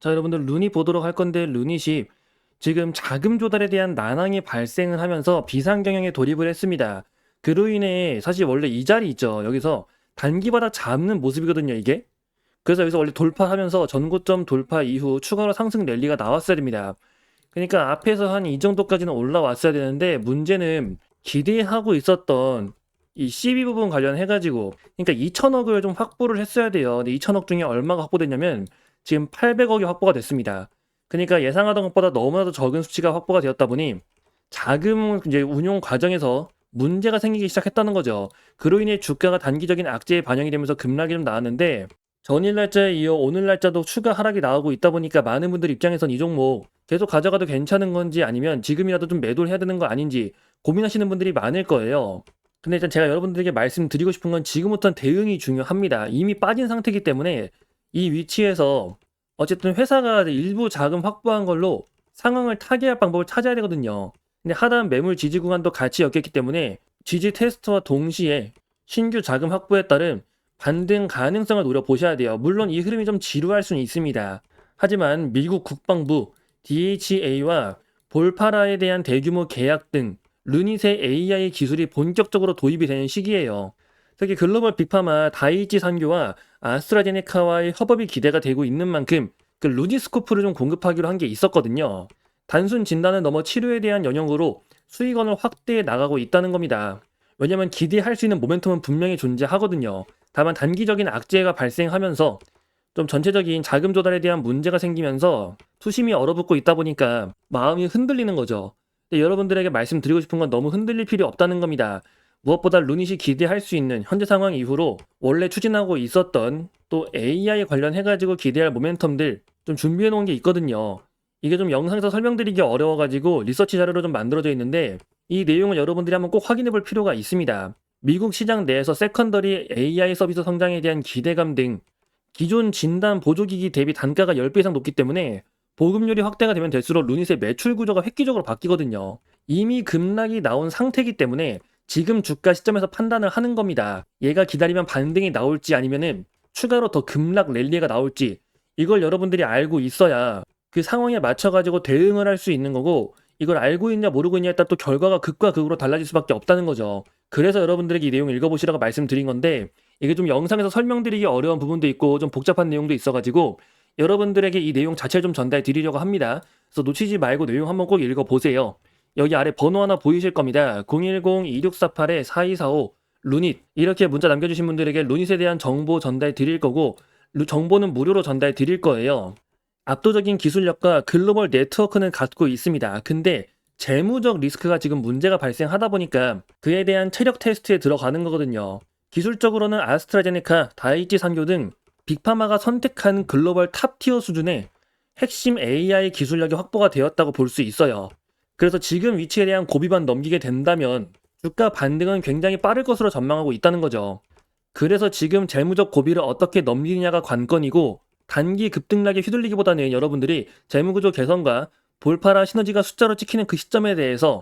자, 여러분들 루닛 보도록 할 건데 루닛이 지금 자금 조달에 대한 난항이 발생을 하면서 비상경영에 돌입을 했습니다. 그로 인해 사실 원래 이 자리 있죠. 여기서 단기바닥 잡는 모습이거든요, 이게. 그래서 여기서 원래 돌파하면서 전고점 돌파 이후 추가로 상승 랠리가 나왔어야 됩니다. 그러니까 앞에서 한 이 정도까지는 올라왔어야 되는데 문제는 기대하고 있었던 이 CB 부분 관련해가지고 그러니까 2천억을 좀 확보를 했어야 돼요. 근데 2천억 중에 얼마가 확보됐냐면 지금 800억이 확보가 됐습니다. 그러니까 예상하던 것보다 너무나도 적은 수치가 확보가 되었다 보니 자금 이제 운용 과정에서 문제가 생기기 시작했다는 거죠. 그로 인해 주가가 단기적인 악재에 반영이 되면서 급락이 좀 나왔는데 전일 날짜에 이어 오늘 날짜도 추가 하락이 나오고 있다 보니까 많은 분들 입장에선 이 종목 계속 가져가도 괜찮은 건지 아니면 지금이라도 좀 매도를 해야 되는 거 아닌지 고민하시는 분들이 많을 거예요. 근데 일단 제가 여러분들에게 말씀드리고 싶은 건 지금부터는 대응이 중요합니다. 이미 빠진 상태이기 때문에 이 위치에서 어쨌든 회사가 일부 자금 확보한 걸로 상황을 타개할 방법을 찾아야 되거든요. 근데 하단 매물 지지 구간도 같이 엮였기 때문에 지지 테스트와 동시에 신규 자금 확보에 따른 반등 가능성을 노려보셔야 돼요. 물론 이 흐름이 좀 지루할 수는 있습니다. 하지만 미국 국방부, DHA와 볼파라에 대한 대규모 계약 등 루닛의 AI 기술이 본격적으로 도입이 되는 시기예요. 특히 글로벌 빅파마 다이이치 산교와 아스트라제네카와의 협업이 기대가 되고 있는 만큼 그 루닛스코프를 좀 공급하기로 한 게 있었거든요. 단순 진단을 넘어 치료에 대한 영역으로 수익원을 확대해 나가고 있다는 겁니다. 왜냐면 기대할 수 있는 모멘텀은 분명히 존재하거든요. 다만 단기적인 악재가 발생하면서 좀 전체적인 자금 조달에 대한 문제가 생기면서 투심이 얼어붙고 있다 보니까 마음이 흔들리는 거죠. 근데 여러분들에게 말씀드리고 싶은 건 너무 흔들릴 필요 없다는 겁니다. 무엇보다 루닛이 기대할 수 있는 현재 상황 이후로 원래 추진하고 있었던 또 AI 관련해가지고 기대할 모멘텀들 좀 준비해 놓은 게 있거든요. 이게 좀 영상에서 설명드리기 어려워가지고 리서치 자료로 좀 만들어져 있는데 이 내용을 여러분들이 한번 꼭 확인해 볼 필요가 있습니다. 미국 시장 내에서 세컨더리 AI 서비스 성장에 대한 기대감 등 기존 진단 보조기기 대비 단가가 10배 이상 높기 때문에 보급률이 확대가 되면 될수록 루닛의 매출 구조가 획기적으로 바뀌거든요. 이미 급락이 나온 상태이기 때문에 지금 주가 시점에서 판단을 하는 겁니다. 얘가 기다리면 반등이 나올지 아니면은 추가로 더 급락 랠리가 나올지 이걸 여러분들이 알고 있어야 그 상황에 맞춰가지고 대응을 할 수 있는 거고 이걸 알고 있냐 모르고 있냐에 따라 또 결과가 극과 극으로 달라질 수밖에 없다는 거죠. 그래서 여러분들에게 이 내용을 읽어보시라고 말씀드린 건데 이게 좀 영상에서 설명드리기 어려운 부분도 있고 좀 복잡한 내용도 있어가지고 여러분들에게 이 내용 자체를 좀 전달해 드리려고 합니다. 그래서 놓치지 말고 내용 한번 꼭 읽어보세요. 여기 아래 번호 하나 보이실 겁니다. 010-2648-4245 루닛 이렇게 문자 남겨주신 분들에게 루닛에 대한 정보 전달 드릴 거고 정보는 무료로 전달 드릴 거예요. 압도적인 기술력과 글로벌 네트워크는 갖고 있습니다. 근데 재무적 리스크가 지금 문제가 발생하다 보니까 그에 대한 체력 테스트에 들어가는 거거든요. 기술적으로는 아스트라제네카, 다이이치 산교 등 빅파마가 선택한 글로벌 탑티어 수준의 핵심 AI 기술력이 확보가 되었다고 볼 수 있어요. 그래서 지금 위치에 대한 고비만 넘기게 된다면 주가 반등은 굉장히 빠를 것으로 전망하고 있다는 거죠. 그래서 지금 재무적 고비를 어떻게 넘기느냐가 관건이고 단기 급등락에 휘둘리기보다는 여러분들이 재무구조 개선과 볼파라 시너지가 숫자로 찍히는 그 시점에 대해서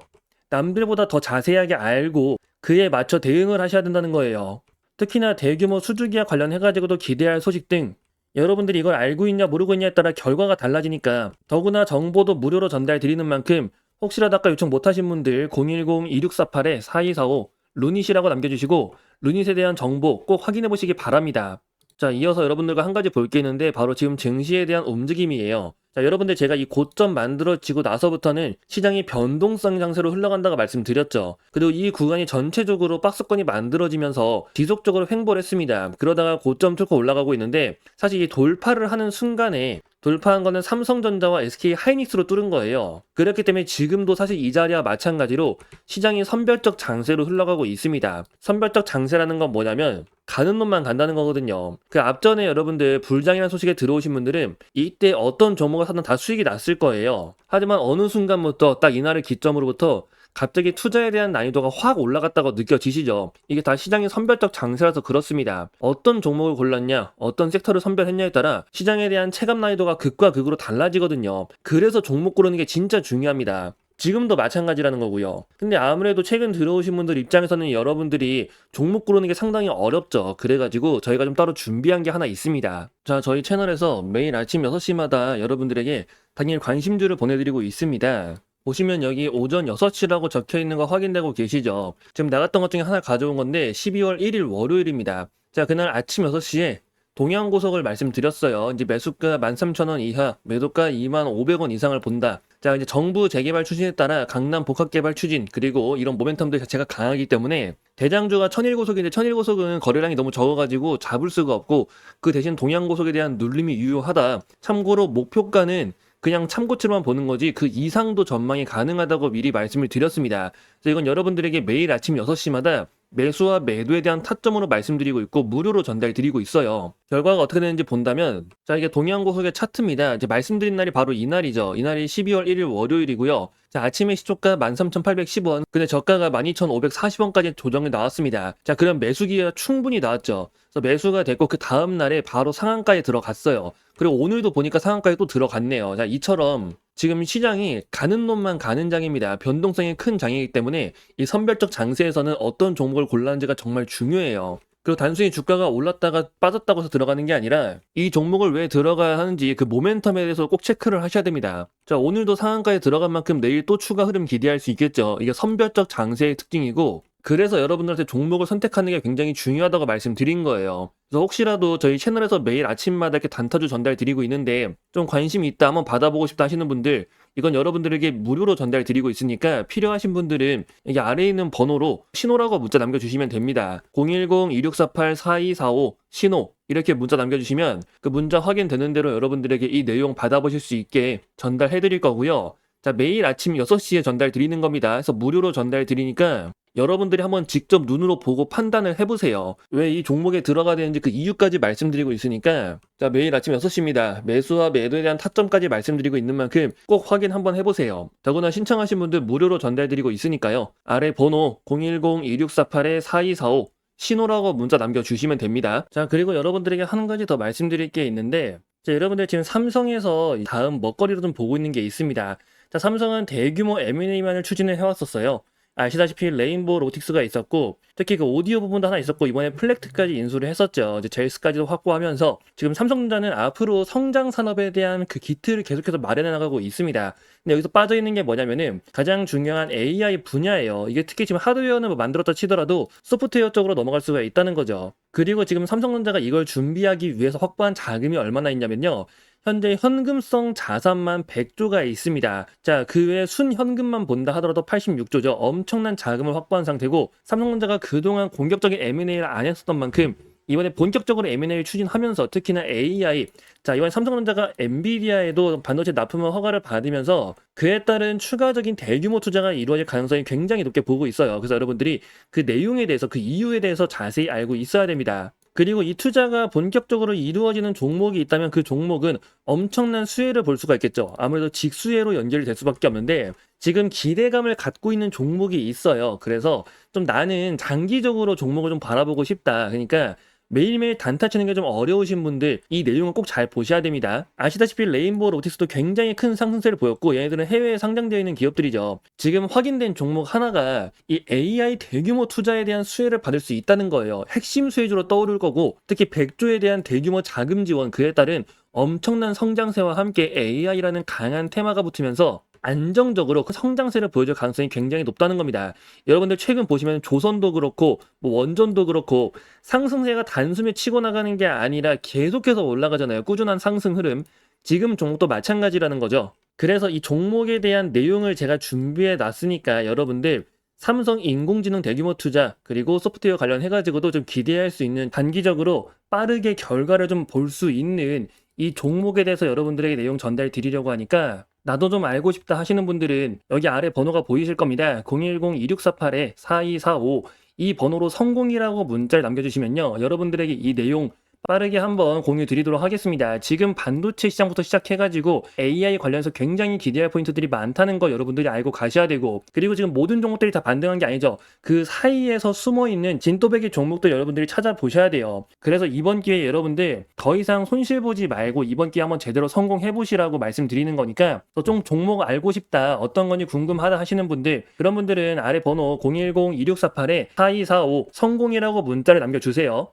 남들보다 더 자세하게 알고 그에 맞춰 대응을 하셔야 된다는 거예요. 특히나 대규모 수주기와 관련해가지고도 기대할 소식 등 여러분들이 이걸 알고 있냐 모르고 있냐에 따라 결과가 달라지니까 더구나 정보도 무료로 전달 드리는 만큼 혹시라도 아까 요청 못하신 분들 010-2648-4245 루닛이라고 남겨주시고 루닛에 대한 정보 꼭 확인해 보시기 바랍니다. 자, 이어서 여러분들과 한 가지 볼 게 있는데 바로 지금 증시에 대한 움직임이에요. 자, 여러분들 제가 이 고점 만들어지고 나서부터는 시장이 변동성 장세로 흘러간다고 말씀드렸죠. 그리고 이 구간이 전체적으로 박스권이 만들어지면서 지속적으로 횡보를 했습니다. 그러다가 고점 뚫고 올라가고 있는데 사실 이 돌파를 하는 순간에 돌파한 거는 삼성전자와 SK 하이닉스로 뚫은 거예요. 그렇기 때문에 지금도 사실 이 자리와 마찬가지로 시장이 선별적 장세로 흘러가고 있습니다. 선별적 장세라는 건 뭐냐면 가는 놈만 간다는 거거든요. 그 앞전에 여러분들 불장이라는 소식에 들어오신 분들은 이때 어떤 종목을 사든 다 수익이 났을 거예요. 하지만 어느 순간부터 딱 이날을 기점으로부터 갑자기 투자에 대한 난이도가 확 올라갔다고 느껴지시죠? 이게 다 시장의 선별적 장세라서 그렇습니다. 어떤 종목을 골랐냐, 어떤 섹터를 선별했냐에 따라 시장에 대한 체감 난이도가 극과 극으로 달라지거든요. 그래서 종목 고르는 게 진짜 중요합니다. 지금도 마찬가지라는 거고요. 근데 아무래도 최근 들어오신 분들 입장에서는 여러분들이 종목 고르는 게 상당히 어렵죠. 그래가지고 저희가 좀 따로 준비한 게 하나 있습니다. 자, 저희 채널에서 매일 아침 6시마다 여러분들에게 당일 관심주를 보내드리고 있습니다. 보시면 여기 오전 6시라고 적혀 있는 거 확인되고 계시죠? 지금 나갔던 것 중에 하나 가져온 건데 12월 1일 월요일입니다. 자, 그날 아침 6시에 동양고속을 말씀드렸어요. 이제 매수가 13,000원 이하, 매도가 25,500원 이상을 본다. 자, 이제 정부 재개발 추진에 따라 강남 복합개발 추진, 그리고 이런 모멘텀들 자체가 강하기 때문에 대장주가 천일고속인데 천일고속은 거래량이 너무 적어가지고 잡을 수가 없고 그 대신 동양고속에 대한 눌림이 유효하다. 참고로 목표가는 그냥 참고치로만 보는 거지 그 이상도 전망이 가능하다고 미리 말씀을 드렸습니다. 그래서 이건 여러분들에게 매일 아침 6시마다 매수와 매도에 대한 타점으로 말씀드리고 있고 무료로 전달드리고 있어요. 결과가 어떻게 되는지 본다면 자, 이게 동양고속의 차트입니다. 이제 말씀드린 날이 바로 이 날이죠. 이 날이 12월 1일 월요일이고요. 자, 아침에 시초가 13,810원, 근데 저가가 12,540원까지 조정이 나왔습니다. 자, 그럼 매수기가 충분히 나왔죠. 그래서 매수가 됐고 그 다음 날에 바로 상한가에 들어갔어요. 그리고 오늘도 보니까 상한가에 또 들어갔네요. 자, 이처럼 지금 시장이 가는 놈만 가는 장입니다. 변동성이 큰 장이기 때문에 이 선별적 장세에서는 어떤 종목을 골라는지가 정말 중요해요. 그리고 단순히 주가가 올랐다가 빠졌다고 해서 들어가는 게 아니라 이 종목을 왜 들어가야 하는지 그 모멘텀에 대해서 꼭 체크를 하셔야 됩니다. 자, 오늘도 상한가에 들어간 만큼 내일 또 추가 흐름 기대할 수 있겠죠. 이게 선별적 장세의 특징이고 그래서 여러분들한테 종목을 선택하는 게 굉장히 중요하다고 말씀드린 거예요. 그래서 혹시라도 저희 채널에서 매일 아침마다 이렇게 단타주 전달 드리고 있는데 좀 관심이 있다, 한번 받아보고 싶다 하시는 분들 이건 여러분들에게 무료로 전달 드리고 있으니까 필요하신 분들은 여기 아래에 있는 번호로 신호라고 문자 남겨주시면 됩니다. 010-2648-4245 신호 이렇게 문자 남겨주시면 그 문자 확인되는 대로 여러분들에게 이 내용 받아보실 수 있게 전달해 드릴 거고요. 자, 매일 아침 6시에 전달 드리는 겁니다. 그래서 무료로 전달 드리니까 여러분들이 한번 직접 눈으로 보고 판단을 해보세요. 왜 이 종목에 들어가야 되는지 그 이유까지 말씀드리고 있으니까 자, 매일 아침 6시입니다. 매수와 매도에 대한 타점까지 말씀드리고 있는 만큼 꼭 확인 한번 해보세요. 더구나 신청하신 분들 무료로 전달드리고 있으니까요. 아래 번호 010-2648-4245 신호라고 문자 남겨주시면 됩니다. 자, 그리고 여러분들에게 한 가지 더 말씀드릴 게 있는데 자, 여러분들 지금 삼성에서 다음 먹거리로 좀 보고 있는 게 있습니다. 자, 삼성은 대규모 M&A만을 추진을 해왔었어요. 아시다시피 레인보우 로틱스가 있었고 특히 그 오디오 부분도 하나 있었고 이번에 플렉트까지 인수를 했었죠. 이제 젤스까지도 확보하면서 지금 삼성전자는 앞으로 성장 산업에 대한 그 기틀을 계속해서 마련해 나가고 있습니다. 근데 여기서 빠져 있는 게 뭐냐면은 가장 중요한 AI 분야예요. 이게 특히 지금 하드웨어는 뭐 만들었다 치더라도 소프트웨어 쪽으로 넘어갈 수가 있다는 거죠. 그리고 지금 삼성전자가 이걸 준비하기 위해서 확보한 자금이 얼마나 있냐면요. 현재 현금성 자산만 100조가 있습니다. 자, 그 외에 순현금만 본다 하더라도 86조죠. 엄청난 자금을 확보한 상태고 삼성전자가 그동안 공격적인 M&A를 안 했었던 만큼 이번에 본격적으로 M&A를 추진하면서 특히나 AI, 자, 이번에 삼성전자가 엔비디아에도 반도체 납품을 허가를 받으면서 그에 따른 추가적인 대규모 투자가 이루어질 가능성이 굉장히 높게 보고 있어요. 그래서 여러분들이 그 내용에 대해서 그 이유에 대해서 자세히 알고 있어야 됩니다. 그리고 이 투자가 본격적으로 이루어지는 종목이 있다면 그 종목은 엄청난 수혜를 볼 수가 있겠죠. 아무래도 직수혜로 연결이 될 수밖에 없는데 지금 기대감을 갖고 있는 종목이 있어요. 그래서 좀 나는 장기적으로 종목을 좀 바라보고 싶다. 그러니까 매일매일 단타 치는 게 좀 어려우신 분들 이 내용을 꼭 잘 보셔야 됩니다. 아시다시피 레인보우 로틱스도 굉장히 큰 상승세를 보였고 얘네들은 해외에 상장되어 있는 기업들이죠. 지금 확인된 종목 하나가 이 AI 대규모 투자에 대한 수혜를 받을 수 있다는 거예요. 핵심 수혜주로 떠오를 거고 특히 100조에 대한 대규모 자금 지원 그에 따른 엄청난 성장세와 함께 AI라는 강한 테마가 붙으면서 안정적으로 그 성장세를 보여줄 가능성이 굉장히 높다는 겁니다. 여러분들 최근 보시면 조선도 그렇고 뭐 원전도 그렇고 상승세가 단숨에 치고 나가는 게 아니라 계속해서 올라가잖아요. 꾸준한 상승 흐름. 지금 종목도 마찬가지라는 거죠. 그래서 이 종목에 대한 내용을 제가 준비해 놨으니까 여러분들 삼성 인공지능 대규모 투자 그리고 소프트웨어 관련해가지고도 좀 기대할 수 있는 단기적으로 빠르게 결과를 좀 볼 수 있는 이 종목에 대해서 여러분들에게 내용 전달 드리려고 하니까 나도 좀 알고 싶다 하시는 분들은 여기 아래 번호가 보이실 겁니다. 010-2648-4245 이 번호로 성공이라고 문자를 남겨주시면요. 여러분들에게 이 내용 빠르게 한번 공유 드리도록 하겠습니다. 지금 반도체 시장부터 시작해가지고 AI 관련해서 굉장히 기대할 포인트들이 많다는 거 여러분들이 알고 가셔야 되고, 그리고 지금 모든 종목들이 다 반등한 게 아니죠. 그 사이에서 숨어있는 진또배기 종목들 여러분들이 찾아보셔야 돼요. 그래서 이번 기회에 여러분들 더 이상 손실 보지 말고 이번 기회에 한번 제대로 성공해 보시라고 말씀드리는 거니까, 좀 종목 알고 싶다, 어떤 건지 궁금하다 하시는 분들, 그런 분들은 아래 번호 010-2648-4245 성공이라고 문자를 남겨주세요.